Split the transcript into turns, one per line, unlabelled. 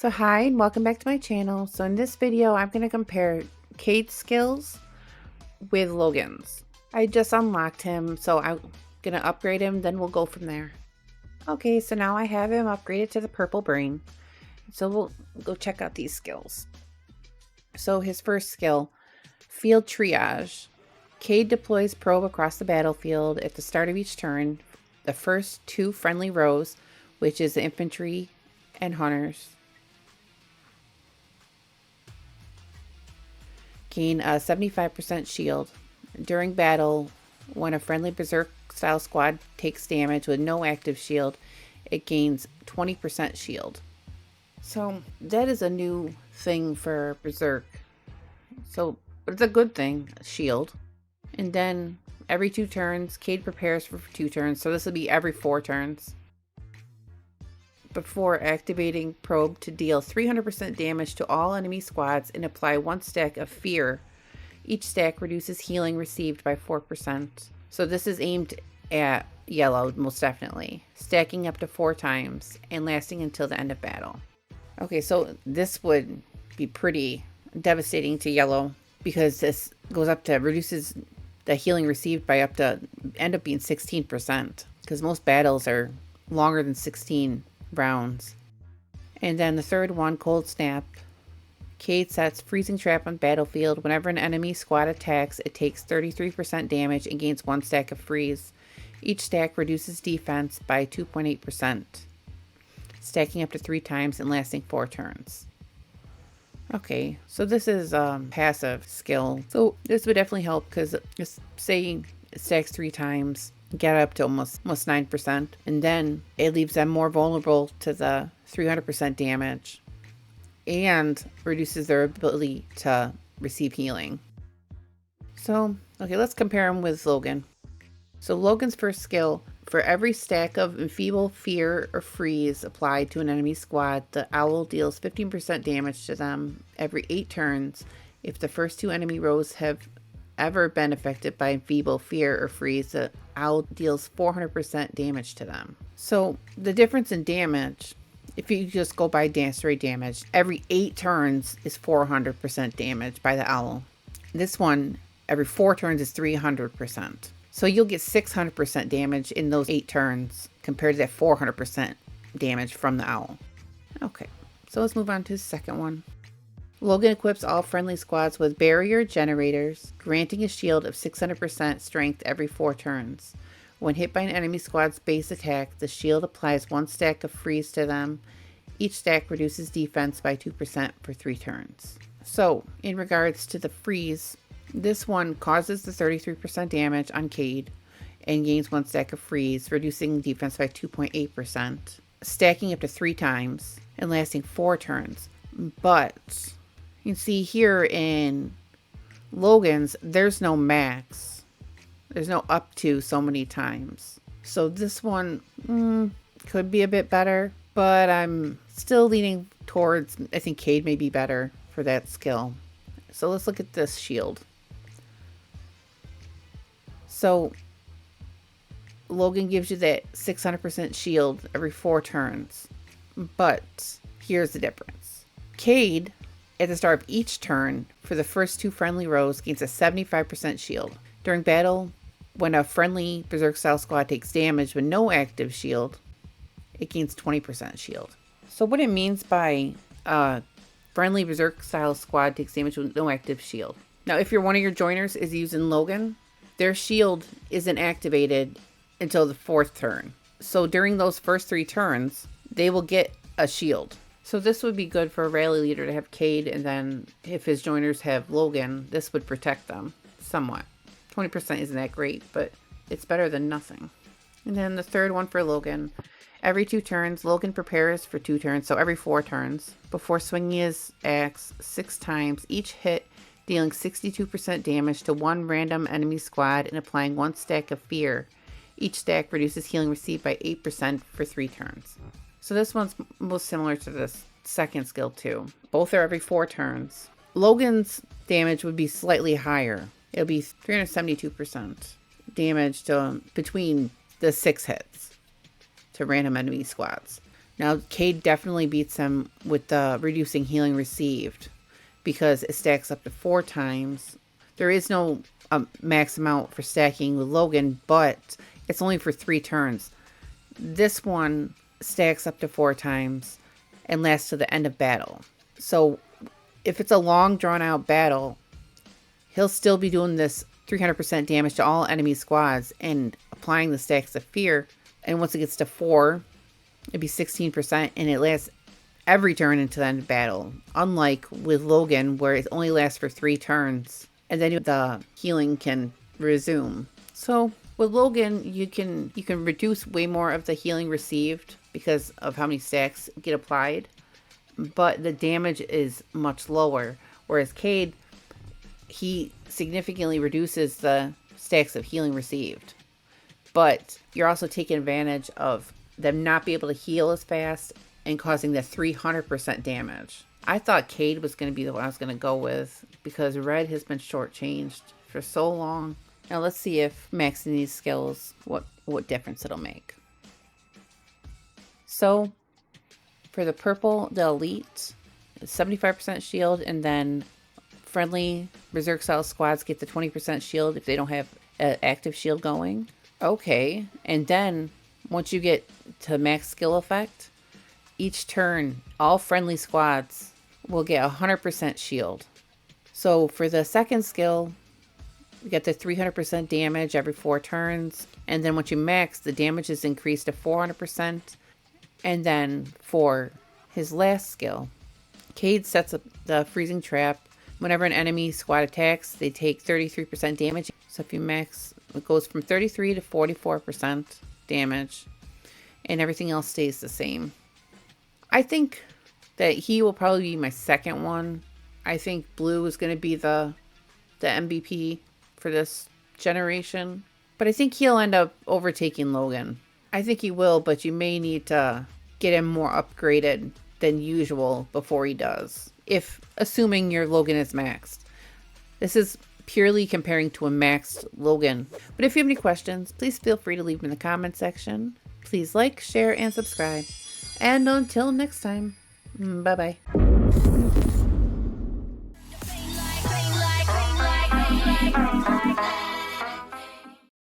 So hi and welcome back to my channel. So in this video I'm going to compare Cade's skills with Logan's. I just unlocked him, so I'm going to upgrade him, then we'll go from there. Okay, so now I have him upgraded to the purple brain. So we'll go check out these skills. So his first skill, Field Triage. Cade deploys probe across the battlefield at the start of each turn. The first two friendly rows, which is the infantry and hunters, gain a 75% shield. During battle, when a friendly berserk style squad takes damage with no active shield, it gains 20% shield. So that is a new thing for berserk. So it's a good thing, shield. And then every 2 turns, Cade prepares for 2 turns. So this will be every 4 turns. Before activating probe to deal 300% damage to all enemy squads and apply 1 stack of fear. Each stack reduces healing received by 4%. So this is aimed at yellow, most definitely, stacking up to 4 times and lasting until the end of battle. Okay, so this would be pretty devastating to yellow because this goes up to reduces the healing received by up to end up being 16%, because most battles are longer than 16 rounds. And then the third one, Cold Snap. Cade sets freezing trap on battlefield. Whenever an enemy squad attacks, it takes 33% damage and gains 1 stack of freeze. Each stack reduces defense by 2.8%, stacking up to 3 times and lasting 4 turns. Okay, so this is a passive skill. So this would definitely help, because just saying it stacks 3 times, get up to almost 9%, and then it leaves them more vulnerable to the 300% damage and reduces their ability to receive healing. So okay, let's compare him with Logan. So Logan's first skill, for every stack of enfeeble, fear, or freeze applied to an enemy squad, the owl deals 15% damage to them every 8 turns. If the first 2 enemy rows have ever been affected by enfeeble, fear, or freeze, the owl deals 400% damage to them. So the difference in damage, if you just go by straight damage, every 8 turns is 400% damage by the owl. This one, every 4 turns is 300%. So you'll get 600% damage in those 8 turns compared to that 400% damage from the owl. Okay, so let's move on to the second one. Logan equips all friendly squads with barrier generators, granting a shield of 600% strength every 4 turns. When hit by an enemy squad's base attack, the shield applies 1 stack of freeze to them. Each stack reduces defense by 2% for 3 turns. So, in regards to the freeze, this one causes the 33% damage on Cade and gains 1 stack of freeze, reducing defense by 2.8%, stacking up to 3 times and lasting 4 turns. But you can see here in Logan's, there's no max. There's no up to so many times. So this one could be a bit better, but I'm still leaning towards, I think Cade may be better for that skill. So let's look at this shield. So Logan gives you that 600% shield every 4 turns. But here's the difference. Cade, at the start of each turn, for the first 2 friendly rows, gains a 75% shield. During battle, when a friendly berserk style squad takes damage with no active shield, it gains 20% shield. So what it means by friendly berserk style squad takes damage with no active shield. Now, if one of your joiners is using Logan, their shield isn't activated until the 4th turn. So during those first 3 turns, they will get a shield. So this would be good for a rally leader to have Cade, and then if his joiners have Logan, this would protect them somewhat. 20% isn't that great, but it's better than nothing. And then the third one for Logan. Every 2 turns, Logan prepares for 2 turns, so every 4 turns, before swinging his axe 6 times, each hit dealing 62% damage to 1 random enemy squad and applying 1 stack of fear. Each stack reduces healing received by 8% for 3 turns. So this one's most similar to this second skill too. Both are every 4 turns. Logan's damage would be slightly higher. It'll be 372% damage to between the 6 hits to random enemy squads. Now, Cade definitely beats him with the reducing healing received because it stacks up to 4 times. There is no max amount for stacking with Logan, but it's only for 3 turns. This one stacks up to 4 times and lasts to the end of battle. So if it's a long drawn out battle, he'll still be doing this 300% damage to all enemy squads and applying the stacks of fear. And once it gets to 4, it'd be 16%, and it lasts every turn into the end of battle. Unlike with Logan, where it only lasts for 3 turns, and then the healing can resume. So with Logan, you can reduce way more of the healing received because of how many stacks get applied, but the damage is much lower. Whereas Cade, he significantly reduces the stacks of healing received, but you're also taking advantage of them not be able to heal as fast and causing the 300% damage. I thought Cade was going to be the one I was going to go with because Red has been shortchanged for so long. Now let's see if maxing these skills, what difference it'll make. So for the purple, the elite, 75% shield, and then friendly Berserk style squads get the 20% shield if they don't have an active shield going. Okay, and then once you get to max skill effect, each turn, all friendly squads will get 100% shield. So for the second skill, you get the 300% damage every 4 turns. And then once you max, the damage is increased to 400%. And then for his last skill, Cade sets up the freezing trap. Whenever an enemy squad attacks, they take 33% damage. So if you max, it goes from 33 to 44% damage, and everything else stays the same. I think that he will probably be my second one. I think Blue is going to be the MVP for this generation, but I think he'll end up overtaking Logan. I think he will, but you may need to get him more upgraded than usual before he does, if assuming your Logan is maxed. This is purely comparing to a maxed Logan. But if you have any questions, please feel free to leave them in the comment section. Please like, share, and subscribe. And until next time, bye-bye.